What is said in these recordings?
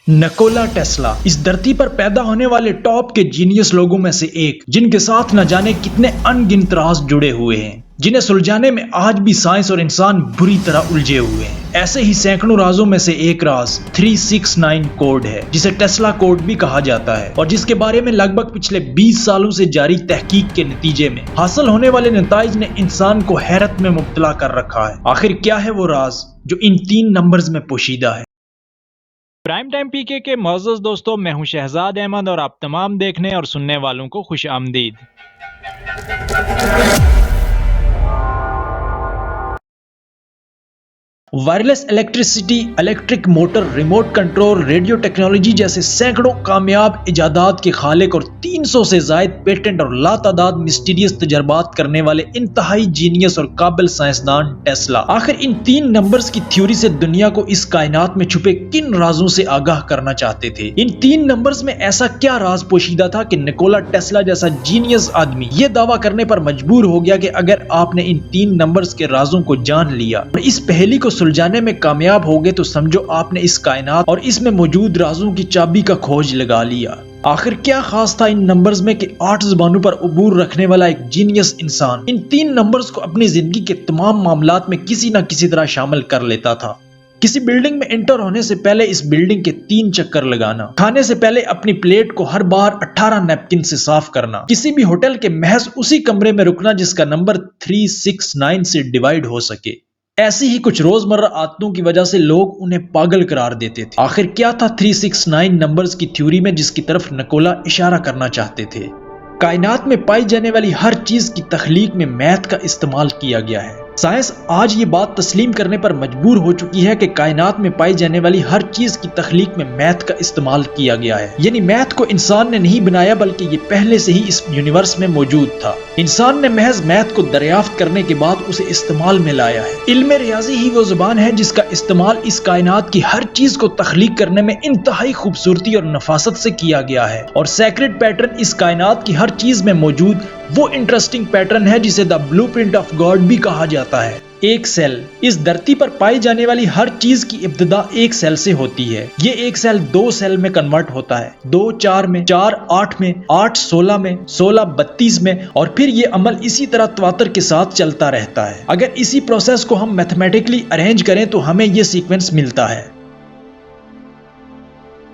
Nikola Tesla इस धरती पर पैदा होने वाले टॉप के जीनियस लोगों में से एक, जिनके साथ न जाने कितने अनगिनत राज जुड़े हुए हैं, जिन्हें सुलझाने में आज भी साइंस और इंसान बुरी तरह उलझे हुए हैं। ऐसे ही सैकड़ों राजों में से एक राज 369 कोड है, जिसे टेस्ला कोड भी कहा जाता है और जिसके बारे में लगभग पिछले 20 सालों से जारी तहकीक के नतीजे में हासिल होने वाले नताइज ने इंसान को हैरत में मुब्तला कर रखा है। आखिर क्या है वो राज जो इन 3 नंबर्स में पोशीदा है? प्राइम टाइम पीके के मोअज़्ज़ज़ दोस्तों, मैं हूं शहजाद अहमद और आप तमाम देखने और सुनने वालों को खुश आमदीद। Wireless electricity, electric motor, remote control, radio technology जैसे सैकड़ों कामयाब इजादात के खालिक और 300 से जायद पेटेंट और लातादाद मिस्टीरियस तजर्बात करने वाले इंतहाई जीनियस और काबिल साइंसदान टेस्ला आखिर इन 3 नंबर्स की थ्योरी से दुनिया को इस कायनात में छुपे किन राजों से आगाह करना चाहते थे? इन 3 नंबर्स में ऐसा क्या राज पोशीदा था कि निकोला टेस्ला जैसा जीनियस आदमी यह दावा करने पर मजबूर हो गया कि अगर आपने इन 3 नंबर्स के राजों को जान लिया और इस पहेली को सुलझाने में कामयाब हो गए तो समझो आपने इस कायनात और इसमें मौजूद राजों की चाबी का खोज लगा लिया। आखिर क्या खास था इन नंबर्स में कि 8 ज़बानों पर उबूर रखने वाला एक जीनियस इंसान इन 3 नंबर्स को अपनी जिंदगी के तमाम मामलात में किसी न किसी तरह शामिल कर लेता था। किसी बिल्डिंग में एंटर होने से पहले इस बिल्डिंग के 3 चक्कर लगाना, खाने से पहले अपनी प्लेट को हर बार 18 नैपकिन से साफ करना, किसी भी होटल के महज उसी कमरे में रुकना जिसका नंबर 369 से डिवाइड हो सके। ऐसी ही कुछ रोजमर्रा आदतों की वजह से लोग उन्हें पागल करार देते थे। आखिर क्या था 369 नंबर्स की थ्योरी में जिसकी तरफ निकोला इशारा करना चाहते थे? कायनात में पाई जाने वाली हर चीज की तख्लीक में मैथ का इस्तेमाल किया गया है। साइंस आज ये बात तस्लीम करने पर मजबूर हो चुकी है कि कायनात में पाई जाने वाली हर चीज की तख्लीक में मैथ का इस्तेमाल किया गया है। यानी मैथ को इंसान ने नहीं बनाया बल्कि ये पहले से ही इस यूनिवर्स में मौजूद था। इंसान ने महज मैथ को दरियाफ्त करने के बाद उसे इस्तेमाल में लाया है। इल्म रियाजी ही वो जुबान है जिसका इस्तेमाल इस कायनात की हर चीज को तख्लीक करने में इंतहाई खूबसूरती और नफासत से किया गया है। और सेक्रेट पैटर्न इस कायनात की हर चीज में मौजूद वो इंटरेस्टिंग पैटर्न है जिसे द ब्लूप्रिंट ऑफ गॉड भी कहा जाता है। एक सेल, इस धरती पर पाई जाने वाली हर चीज की इब्तिदा एक सेल से होती है। ये एक सेल 2 सेल में कन्वर्ट होता है, 2 4 में, 4 8 में, 8 16 में, 16 32 में, और फिर ये अमल इसी तरह तवातर के साथ चलता रहता है। अगर इसी प्रोसेस को हम मैथमेटिकली अरेंज करें तो हमें ये सीक्वेंस मिलता है।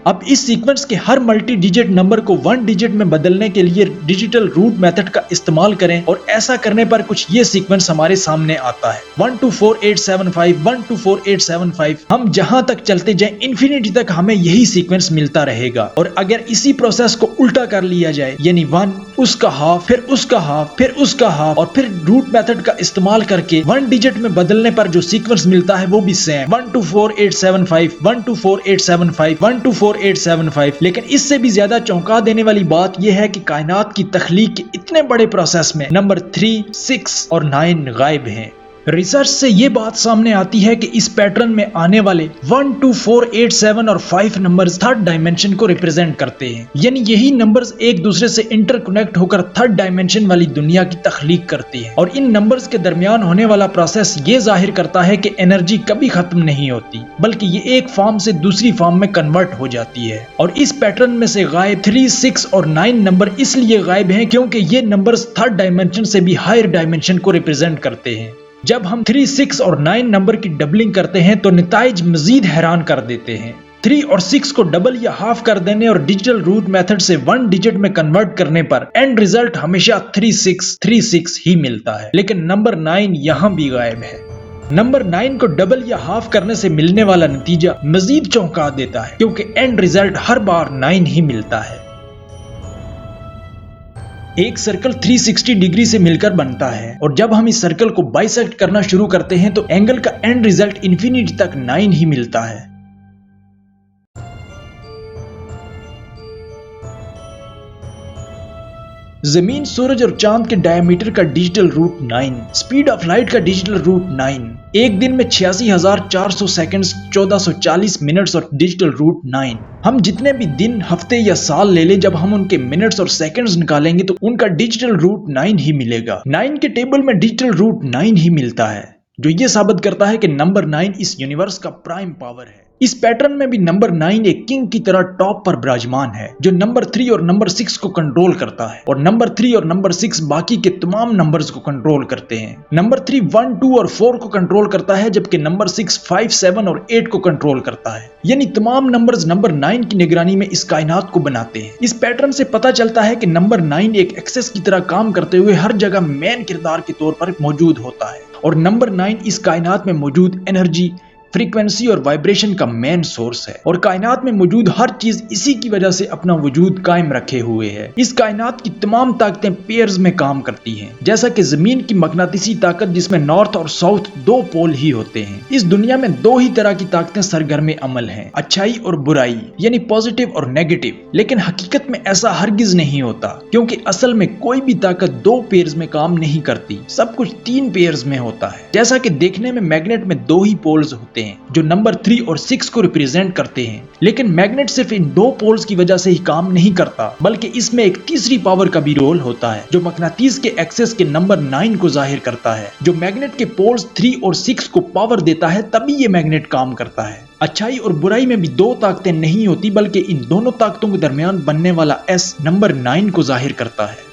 अब इस सीक्वेंस के हर मल्टी डिजिट नंबर को 1 डिजिट में बदलने के लिए डिजिटल रूट मेथड का इस्तेमाल करें और ऐसा करने पर कुछ ये सीक्वेंस हमारे सामने आता है 124875 124875। हम जहां तक चलते जाएं इन्फिनिटी तक हमें यही सीक्वेंस मिलता रहेगा। और अगर इसी प्रोसेस को उल्टा कर लिया जाए, यानी 1 उसका हाफ, फिर उसका हाफ, फिर उसका हाफ, और फिर रूट मेथड का इस्तेमाल करके 1 डिजिट में बदलने पर जो सीक्वेंस मिलता है वो भी सेम 124875 124875 124875। लेकिन इससे भी ज्यादा चौंका देने वाली बात यह है कि कायनात की तख्लीक के इतने बड़े प्रोसेस में नंबर 3, 6 और 9 गायब हैं। रिसर्च से ये बात सामने आती है कि इस पैटर्न में आने वाले 1 2 4 8 7 और 5 नंबर्स थर्ड डायमेंशन को रिप्रेजेंट करते हैं। यानी यही नंबर्स एक दूसरे से इंटरकनेक्ट होकर थर्ड डायमेंशन वाली दुनिया की तख्लीक करते हैं। और इन नंबर्स के दरमियान होने वाला प्रोसेस ये जाहिर करता है कि एनर्जी कभी खत्म नहीं होती, बल्कि ये एक फॉर्म से दूसरी फॉर्म में कन्वर्ट हो जाती है। और इस पैटर्न में से गायब 3, 6 और 9 नंबर इसलिए गायब हैं क्योंकि ये नंबर्स थर्ड डायमेंशन से भी हायर डायमेंशन को रिप्रेजेंट करते हैं। जब हम 3, 6 और 9 नंबर की डबलिंग करते हैं तो नताइज मजीद हैरान कर देते हैं। 3 और 6 को डबल या हाफ कर देने और डिजिटल रूट मेथड से 1 डिजिट में कन्वर्ट करने पर एंड रिजल्ट हमेशा 3636 ही मिलता है। लेकिन नंबर 9 यहाँ भी गायब है। नंबर 9 को डबल या हाफ करने से मिलने वाला नतीजा मजीद चौंका देता है क्योंकि एंड रिजल्ट हर बार 9 ही मिलता है। एक सर्कल 360 डिग्री से मिलकर बनता है और जब हम इस सर्कल को बाइसेक्ट करना शुरू करते हैं तो एंगल का एंड रिजल्ट इन्फिनिटी तक 9 ही मिलता है। जमीन, सूरज और चांद के डायमीटर का digital root 9, speed of light का डिजिटल रूट 9, एक दिन में 86,400 सेकंड्स, 1440 मिनट्स और डिजिटल रूट 9। हम जितने भी दिन, हफ्ते या साल ले लें, जब हम उनके मिनट्स और सेकंड्स निकालेंगे तो उनका डिजिटल रूट 9 ही मिलेगा। 9 के टेबल में डिजिटल रूट 9 ही मिलता है, जो ये साबित करता है कि नंबर 9 इस यूनिवर्स का प्राइम पावर है। इस पैटर्न में भी नंबर 9 एक किंग की तरह टॉप पर विराजमान है, जो नंबर 3 और नंबर 6 को कंट्रोल करता है, और नंबर 3 और नंबर 6 बाकी के तमाम नंबर्स को कंट्रोल करते हैं। नंबर 3 1, 2 और 4 को कंट्रोल करता है, जबकि नंबर 6 5, 7 और 8 को कंट्रोल करता है। यानी तमाम नंबर्स नंबर 9 की निगरानी में इस कायनात को बनाते हैं। इस पैटर्न से पता चलता है कि नंबर 9 एक एक्सेस की तरह काम करते हुए हर जगह मेन किरदार के तौर पर मौजूद होता है, और नंबर 9 इस कायनात में मौजूद एनर्जी, फ्रीक्वेंसी और वाइब्रेशन का मेन सोर्स है, और कायनात में मौजूद हर चीज इसी की वजह से अपना वजूद कायम रखे हुए है। इस कायनात की तमाम ताकतें पेयर्स में काम करती हैं, जैसा कि जमीन की मकनातीसी ताकत जिसमें नॉर्थ और साउथ 2 पोल ही होते हैं। इस दुनिया में 2 ही तरह की ताकतें सरगर्म अमल हैं, अच्छाई और बुराई, यानी पॉजिटिव और नेगेटिव। लेकिन हकीकत में ऐसा हरगिज नहीं होता, क्योंकि असल में कोई भी ताकत 2 पेयर्स में काम नहीं करती, सब कुछ 3 पेयर्स में होता है। जैसा कि देखने में मैग्नेट में 2 ही पोल्स होते हैं जो नंबर 3 और 6 को रिप्रेजेंट करते हैं, लेकिन मैग्नेट सिर्फ इन 2 पोल्स की वजह से ही काम नहीं करता, बल्कि इसमें एक तीसरी पावर का भी रोल होता है, जो मकनातीस के एक्सेस के नंबर 9 को जाहिर करता है, जो मैग्नेट के पोल्स 3 और 6 को पावर देता है, तभी ये मैग्नेट काम करता है। अच्छाई और बुराई में भी 2 ताकतें नहीं होती, बल्कि इन दोनों ताकतों के दरमियान बनने वाला एस नंबर 9 को जाहिर करता है।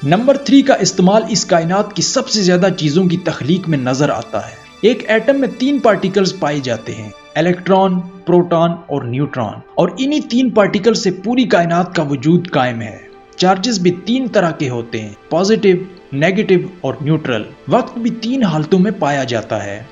नंबर 3 का इस्तेमाल इस कायनात की सबसे ज्यादा चीजों की तख्लीक में नजर आता है। एक एटम में 3 पार्टिकल्स पाए जाते हैं, इलेक्ट्रॉन, प्रोटॉन और न्यूट्रॉन, और इन्हीं 3 पार्टिकल से पूरी कायनात का वजूद कायम है। चार्जेस भी 3 तरह के होते हैं, पॉजिटिव, नेगेटिव और न्यूट्रल। वक्त भी 3 हालतों में पाया जाता है,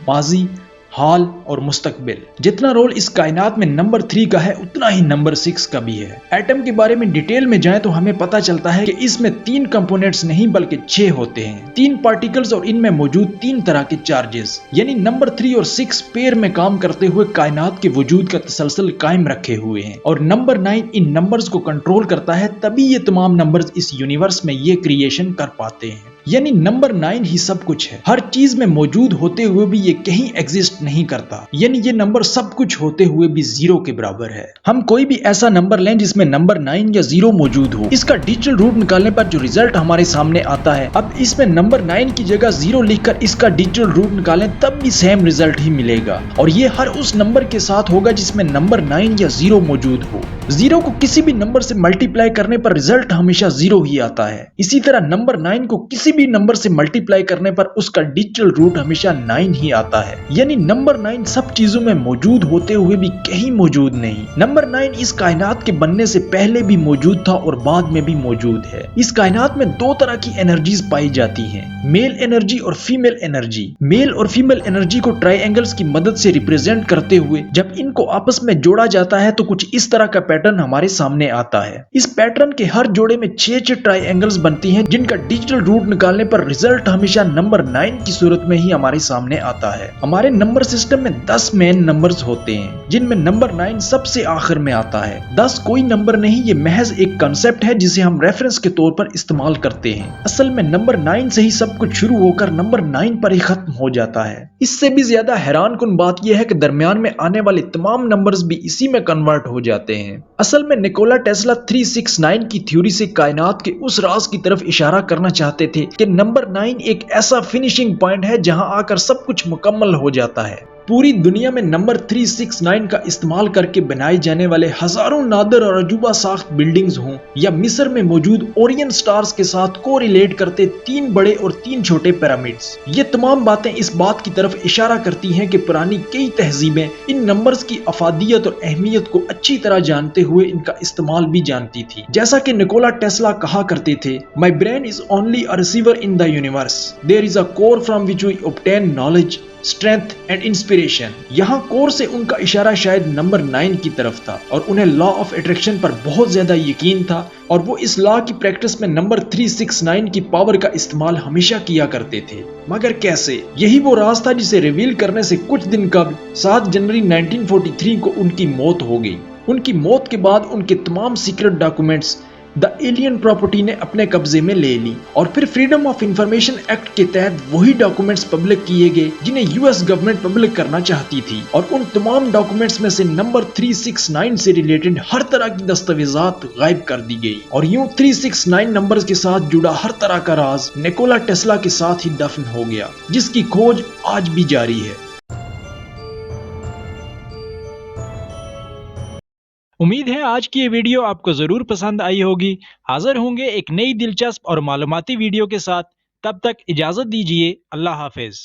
माजी, हाल और मुस्तकबिल। जितना रोल इस कायनात में नंबर 3 का है, उतना ही नंबर 6 का भी है। एटम के बारे में डिटेल में जाएं तो हमें पता चलता है कि इसमें 3 कंपोनेंट्स नहीं बल्कि 6 होते हैं, 3 पार्टिकल्स और इनमें मौजूद 3 तरह के चार्जेस। यानी नंबर 3 और 6 पेयर में काम करते हुए कायनात के वजूद का तसलसल कायम रखे हुए हैं, और नंबर 9 इन नंबर्स को कंट्रोल करता है, तभी ये तमाम नंबर्स इस यूनिवर्स में ये क्रिएशन कर पाते हैं। यानी नंबर 9 ही सब कुछ है, हर चीज में मौजूद होते हुए भी ये कहीं एग्जिस्ट नहीं करता। यानी ये नंबर सब कुछ होते हुए भी 0 के बराबर है। हम कोई भी ऐसा नंबर लें जिसमें नंबर 9 या 0 मौजूद हो, इसका डिजिटल रूट निकालने पर जो रिजल्ट हमारे सामने आता है, अब इसमें नंबर 9 की जगह 0 लिखकर इसका डिजिटल रूट निकालें तब भी सेम रिजल्ट ही मिलेगा, और ये हर उस नंबर के साथ होगा जिसमें नंबर 9 या 0 मौजूद हो। 0 को किसी भी नंबर से मल्टीप्लाई करने पर रिजल्ट हमेशा 0 ही आता है। इसी तरह नंबर 9 को किसी भी नंबर से मल्टीप्लाई करने पर उसका डिजिटल रूट हमेशा 9 ही आता है। यानी नंबर 9 सब चीजों में मौजूद होते हुए भी कहीं मौजूद नहीं। नंबर 9 इस कायनात के बनने से पहले भी मौजूद था और बाद में भी मौजूद है। इस कायनात में 2 तरह की एनर्जीज पाई जाती हैं, मेल एनर्जी और फीमेल एनर्जी। मेल और फीमेल एनर्जी को ट्राइएंगल्स की मदद से रिप्रेजेंट करते हुए जब इनको आपस में जोड़ा जाता है तो कुछ इस तरह का पैटर्न हमारे सामने आता है। इस पैटर्न के हर जोड़े में 6 ट्राइएंगल्स बनती हैं, जिनका डिजिटल रूट निकालने पर रिजल्ट हमेशा नंबर 9 की सूरत में ही हमारे सामने आता है। हमारे नंबर सिस्टम में 10 मेन नंबर्स होते हैं, जिनमें नंबर 9 सबसे आखिर में आता है। 10 कोई नंबर नहीं, ये महज एक कंसेप्ट है जिसे हम रेफरेंस के तौर पर इस्तेमाल करते हैं। असल में नंबर 9 से ही सब कुछ शुरू होकर नंबर 9 पर ही खत्म हो जाता है। इससे भी ज्यादा हैरान कुन बात यह है कि दरमियान में आने वाले तमाम नंबर्स भी इसी में कन्वर्ट हो जाते हैं। असल में निकोला टेस्ला 369 की थ्योरी से कायनात के उस राज की तरफ इशारा करना चाहते थे कि नंबर 9 एक ऐसा फिनिशिंग पॉइंट है जहां आकर सब कुछ मुकम्मल हो जाता है। पूरी दुनिया में नंबर 369 का इस्तेमाल करके बनाए जाने वाले हजारों नादर और अजूबा साख्त बिल्डिंग्स हों, या मिस्र में मौजूद ओरियन स्टार्स के साथ कोरिलेट करते 3 बड़े और 3 छोटे पिरामिड्स, ये तमाम बातें इस बात की तरफ इशारा करती हैं कि पुरानी कई तहजीबें इन नंबर्स की अफादियत और अहमियत को अच्छी तरह जानते हुए इनका इस्तेमाल भी जानती थी। जैसा कि निकोला टेस्ला कहा करते थे, my brain is only a receiver in the universe, there is a core from which we obtain knowledge, strength and inspiration. यहाँ कोर से उनका इशारा शायद नंबर 9 की तरफ था, और उन्हें लॉ ऑफ अट्रैक्शन पर बहुत ज्यादा यकीन था, और वो इस लॉ की प्रैक्टिस में नंबर 369 की पावर का इस्तेमाल हमेशा किया करते थे। मगर कैसे? यही वो राज था जिसे रिवील करने से कुछ दिन कबल 7 जनवरी 1943 को उनकी मौत हो गई। उनकी मौत के बाद उनके तमाम secret documents the alien property ने अपने कब्जे में ले ली और फिर फ्रीडम ऑफ इंफॉर्मेशन एक्ट के तहत वही डॉक्यूमेंट्स पब्लिक किए गए जिन्हें यूएस गवर्नमेंट पब्लिक करना चाहती थी और उन तमाम डॉक्यूमेंट्स में से नंबर 369 से रिलेटेड हर तरह की दस्तावेजात गायब कर दी गई और यूं 369 नंबर्स के साथ जुड़ा हर तरह का राज निकोला टेस्ला के साथ ही दफन हो गया, जिसकी खोज आज भी जारी है। उम्मीद है आज की ये वीडियो आपको जरूर पसंद आई होगी। हाजिर होंगे एक नई दिलचस्प और मालूमाती वीडियो के साथ। तब तक इजाजत दीजिए। अल्लाह हाफिज।